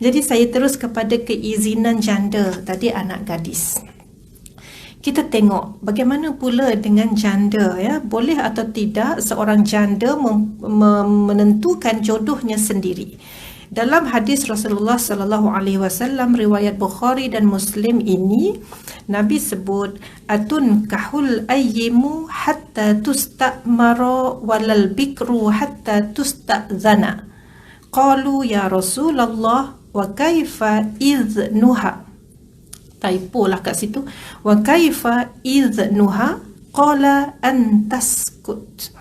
Jadi saya terus kepada keizinan janda, tadi anak gadis. Kita tengok bagaimana pula dengan janda, ya, boleh atau tidak seorang janda menentukan jodohnya sendiri. Dalam hadis Rasulullah sallallahu alaihi wasallam riwayat Bukhari dan Muslim ini, Nabi sebut atun kahul ayyimu hatta tusta'mara walal bikru hatta tusta'zana. Qalu ya Rasulullah wa kaifa idhnuha. Typo lah kat situ. Wa kaifa idhnuha? Qala an taskut.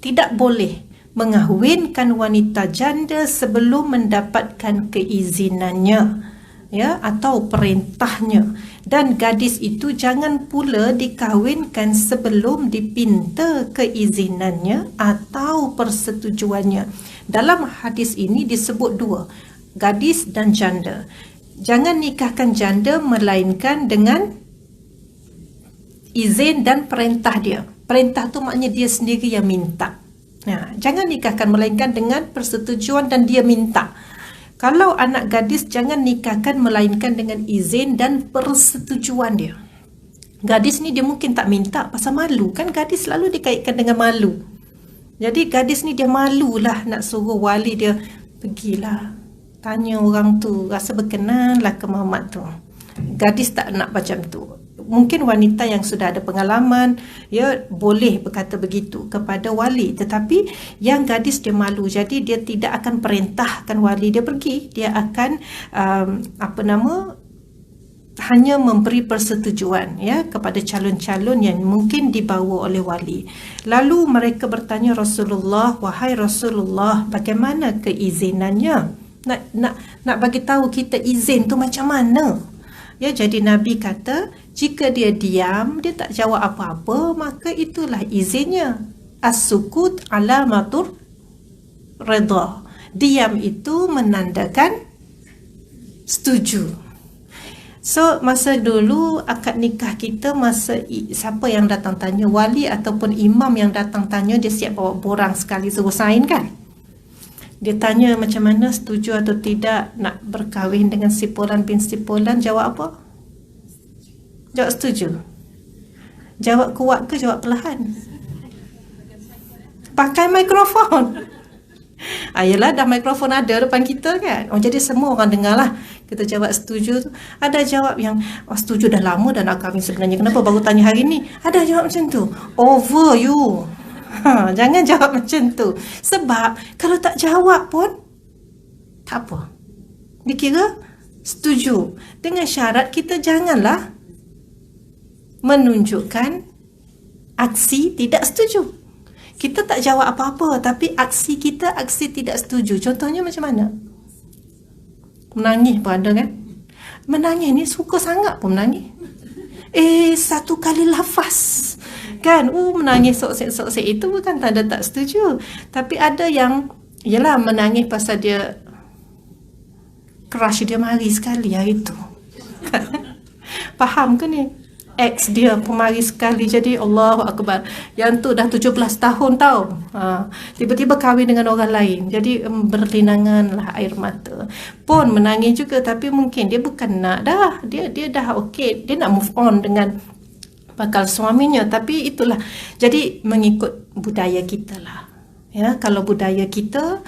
Tidak boleh mengahwinkan wanita janda sebelum mendapatkan keizinannya, ya, atau perintahnya. Dan gadis itu jangan pula dikahwinkan sebelum dipinta keizinannya atau persetujuannya. Dalam hadis ini disebut dua, gadis dan janda. Jangan nikahkan janda melainkan dengan izin dan perintah dia. Perintah tu maknanya dia sendiri yang minta. Nah, jangan nikahkan melainkan dengan persetujuan dan dia minta. Kalau anak gadis, jangan nikahkan melainkan dengan izin dan persetujuan dia. Gadis ni dia mungkin tak minta pasal malu, kan gadis selalu dikaitkan dengan malu. Jadi gadis ni dia malulah nak suruh wali dia, pergilah tanya orang tu, rasa berkenan lah ke Mamat tu. Gadis tak nak macam tu. Mungkin wanita yang sudah ada pengalaman, ya, boleh berkata begitu kepada wali. Tetapi yang gadis dia malu, jadi dia tidak akan perintahkan wali dia pergi. Dia akan hanya memberi persetujuan, ya, kepada calon-calon yang mungkin dibawa oleh wali. Lalu mereka bertanya Rasulullah, wahai Rasulullah, bagaimana keizinannya? Nak bagi tahu kita izin tu macam mana? Ya, jadi Nabi kata, jika dia diam, dia tak jawab apa-apa, maka itulah izinnya. As-sukut alamatur redha. Diam itu menandakan setuju. So, masa dulu akad nikah kita, siapa yang datang tanya, wali ataupun imam yang datang tanya, dia siap bawa borang sekali suruh sign, kan? Dia tanya macam mana, setuju atau tidak nak berkahwin dengan si Fulan bin si Fulan. Jawab apa? Jawab setuju. Jawab kuat ke jawab perlahan? Pakai mikrofon. Ayolah, dah mikrofon ada depan kita, kan? Jadi semua orang dengar lah. Kita jawab setuju tu. Ada jawab yang, setuju dah lama dah nak kahwin sebenarnya, kenapa baru tanya hari ni? Ada jawab macam tu. Over you. Jangan jawab macam tu. Sebab kalau tak jawab pun tak apa, dikira setuju. Dengan syarat kita janganlah menunjukkan aksi tidak setuju. Kita tak jawab apa-apa, tapi aksi kita aksi tidak setuju. Contohnya macam mana? Menangis pun ada, kan? Menangis ni suka sangat pun menangis. Satu kali lafaz, kan, menangis sok-sek itu bukan tanda tak setuju. Tapi ada yang, yalah, menangis pasal dia crush dia mari sekali hari itu. Faham ke ni? Ex dia pemari sekali, jadi Allahu Akbar, yang tu dah 17 tahun tau, tiba-tiba kahwin dengan orang lain, jadi berlinanganlah air mata. Pun menangis juga, tapi mungkin dia bukan nak dah, dia dah okey, dia nak move on dengan bakal suaminya. Tapi itulah, jadi mengikut budaya kita lah, ya. Kalau budaya kita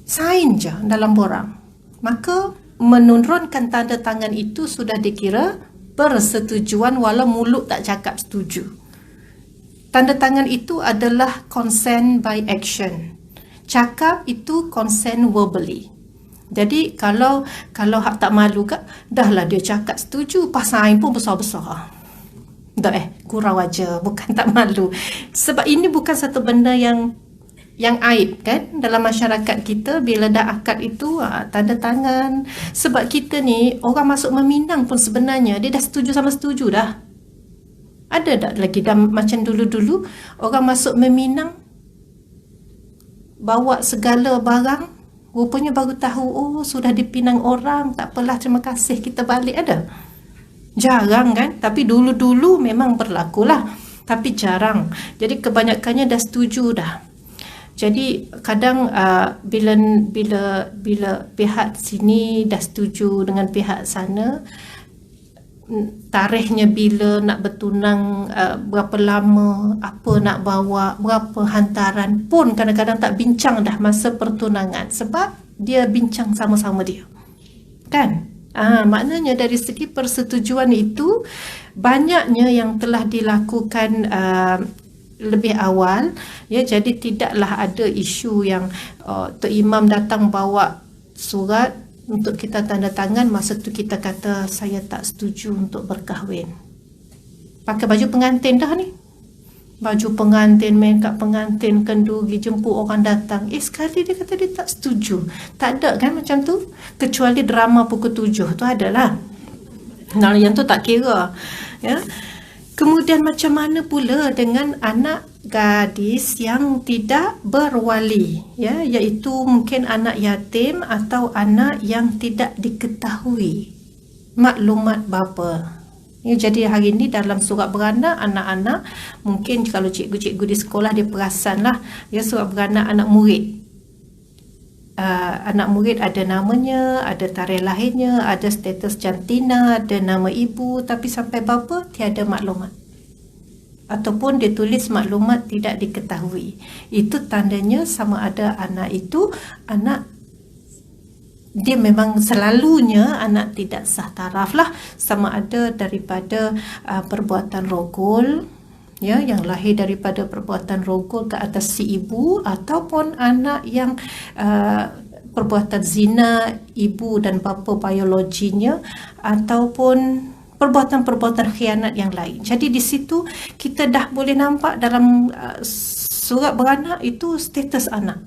sign je dalam borang, maka menurunkan tanda tangan itu sudah dikira persetujuan walau mulut tak cakap setuju. Tanda tangan itu adalah consent by action. Cakap itu consent verbally. Jadi kalau hak tak malu ke, dahlah dia cakap setuju, pasain pun besar-besar. Dah gurau aja, bukan tak malu. Sebab ini bukan satu benda yang aib, kan, dalam masyarakat kita. Bila dah akad itu, tanda tangan. Sebab kita ni, orang masuk meminang pun sebenarnya dia dah setuju sama setuju dah. Ada tak lagi dah macam dulu-dulu orang masuk meminang bawa segala barang, rupanya baru tahu, sudah dipinang orang, tak apalah, terima kasih, kita balik. Ada? Jarang, kan? Tapi dulu-dulu memang berlakulah, tapi jarang. Jadi kebanyakannya dah setuju dah. Jadi kadang bila pihak sini dah setuju dengan pihak sana, tarikhnya bila nak bertunang, berapa lama, apa nak bawa, berapa hantaran pun kadang-kadang tak bincang dah masa pertunangan, sebab dia bincang sama-sama dia, kan? Maknanya dari segi persetujuan itu banyaknya yang telah dilakukan lebih awal, ya. Jadi tidaklah ada isu yang Tok Imam datang bawa surat untuk kita tanda tangan, masa tu kita kata saya tak setuju untuk berkahwin. Pakai baju pengantin dah ni. Baju pengantin, makeup pengantin, kenduri, jemput orang datang. Sekali dia kata dia tak setuju. Tak ada kan macam tu? Kecuali drama pukul 7 tu adalah. Nah, yang tu tak kira. Ya. Kemudian macam mana pula dengan anak gadis yang tidak berwali, ya, iaitu mungkin anak yatim atau anak yang tidak diketahui maklumat bapa. Ya, jadi hari ini dalam surat beranak anak-anak, mungkin kalau cikgu-cikgu di sekolah dia perasanlah, ya, surat beranak anak murid. Anak murid ada namanya, ada tarikh lahirnya, ada status jantina, ada nama ibu, tapi sampai bapa tiada maklumat. Ataupun dia tulis maklumat tidak diketahui. Itu tandanya sama ada anak itu anak, dia memang selalunya anak tidak sah taraf lah, sama ada daripada perbuatan rogol, ya, yang lahir daripada perbuatan rogol ke atas si ibu, ataupun anak yang perbuatan zina ibu dan bapa biologinya, ataupun perbuatan-perbuatan khianat yang lain. Jadi di situ kita dah boleh nampak dalam surat beranak itu status anak.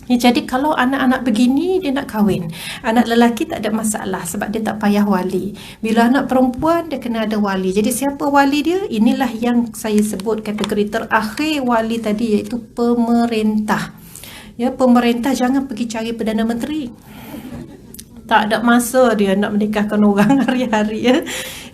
Ya, jadi kalau anak-anak begini dia nak kahwin, anak lelaki tak ada masalah sebab dia tak payah wali. Bila anak perempuan dia kena ada wali. Jadi siapa wali dia? Inilah yang saya sebut kategori terakhir wali tadi, iaitu pemerintah. Ya, pemerintah jangan pergi cari Perdana Menteri. Tak ada masa dia nak menikahkan orang hari-hari, ya.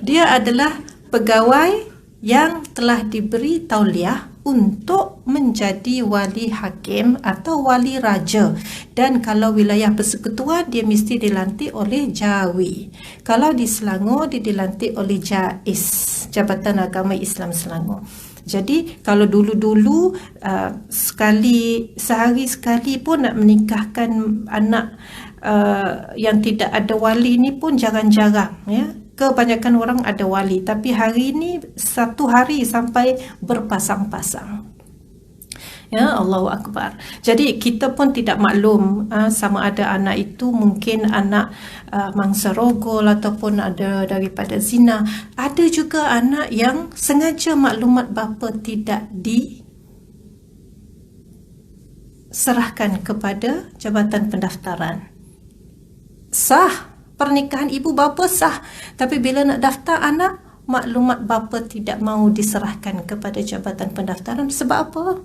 Dia adalah pegawai yang telah diberi tauliah untuk menjadi wali hakim atau wali raja. Dan kalau wilayah persekutuan dia mesti dilantik oleh Jawi. Kalau di Selangor dia dilantik oleh JAIS, Jabatan Agama Islam Selangor. Jadi kalau dulu-dulu sehari sekali pun nak menikahkan anak yang tidak ada wali ni pun jarang-jarang, ya. Kebanyakan orang ada wali, tapi hari ini satu hari sampai berpasang-pasang. Ya, Allahu Akbar. Jadi kita pun tidak maklum sama ada anak itu mungkin anak mangsa rogol ataupun ada daripada zina. Ada juga anak yang sengaja maklumat bapa tidak diserahkan kepada Jabatan Pendaftaran. Sah, pernikahan ibu bapa sah, tapi bila nak daftar anak, maklumat bapa tidak mahu diserahkan kepada Jabatan Pendaftaran. Sebab apa?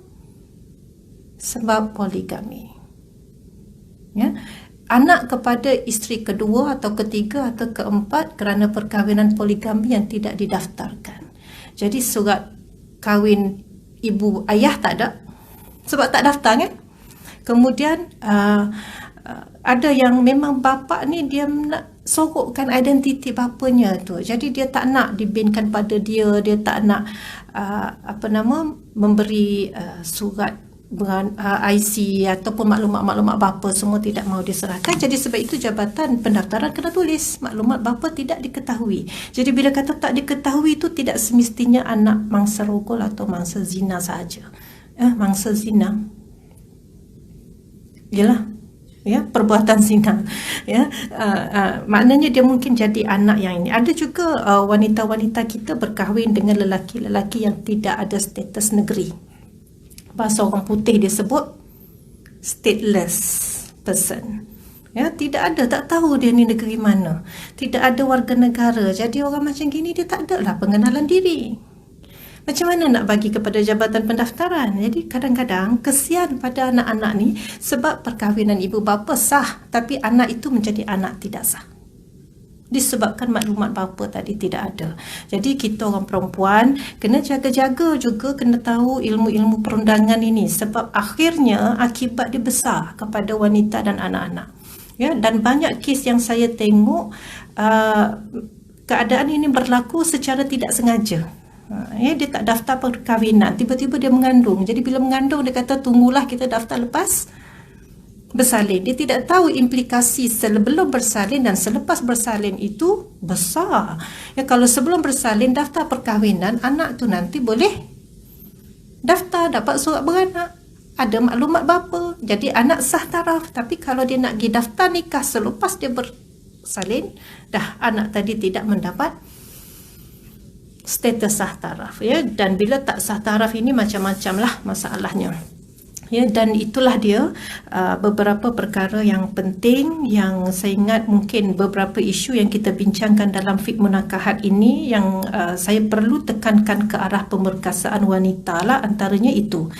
Sebab poligami. Ya, anak kepada isteri kedua atau ketiga atau keempat kerana perkahwinan poligami yang tidak didaftarkan. Jadi surat kahwin ibu ayah tak ada sebab tak daftar, kan? Kemudian ada yang memang bapa ni dia nak sorokkan identiti bapanya tu. Jadi dia tak nak dibinkan pada dia, dia tak nak memberi surat IC ataupun maklumat-maklumat bapa, semua tidak mahu diserahkan. Jadi sebab itu Jabatan Pendaftaran kena tulis maklumat bapa tidak diketahui. Jadi bila kata tak diketahui itu tidak semestinya anak mangsa rogol atau mangsa zina sahaja. Mangsa zina, yalah, ya, perbuatan zina, ya, maknanya dia mungkin jadi anak yang ini. Ada juga wanita-wanita kita berkahwin dengan lelaki-lelaki yang tidak ada status negeri. Bahasa orang putih dia sebut stateless person. Ya, tidak ada, tak tahu dia ni negeri mana, tidak ada warga negara. Jadi orang macam gini dia tak ada lah pengenalan diri. Macam mana nak bagi kepada Jabatan Pendaftaran? Jadi kadang-kadang kesian pada anak-anak ni sebab perkahwinan ibu bapa sah, tapi anak itu menjadi anak tidak sah. disebabkan maklumat bapa tadi tidak ada. Jadi kita orang perempuan kena jaga-jaga juga, kena tahu ilmu-ilmu perundangan ini, sebab akhirnya akibat dia besar kepada wanita dan anak-anak. Ya, dan banyak kes yang saya tengok keadaan ini berlaku secara tidak sengaja. Ya, dia tak daftar perkahwinan, tiba-tiba dia mengandung. Jadi bila mengandung dia kata tunggulah kita daftar lepas bersalin. Dia tidak tahu implikasi sebelum bersalin dan selepas bersalin itu besar. Ya, kalau sebelum bersalin daftar perkahwinan, anak tu nanti boleh daftar, dapat surat beranak, ada maklumat bapa, jadi anak sah taraf. Tapi kalau dia nak pergi daftar nikah selepas dia bersalin, dah anak tadi tidak mendapat status sah taraf. Ya, dan bila tak sah taraf ini macam-macam lah masalahnya. Ya, dan itulah dia beberapa perkara yang penting yang saya ingat mungkin beberapa isu yang kita bincangkan dalam fiqh munakahat ini yang saya perlu tekankan ke arah pemerkasaan wanita lah, antaranya itu.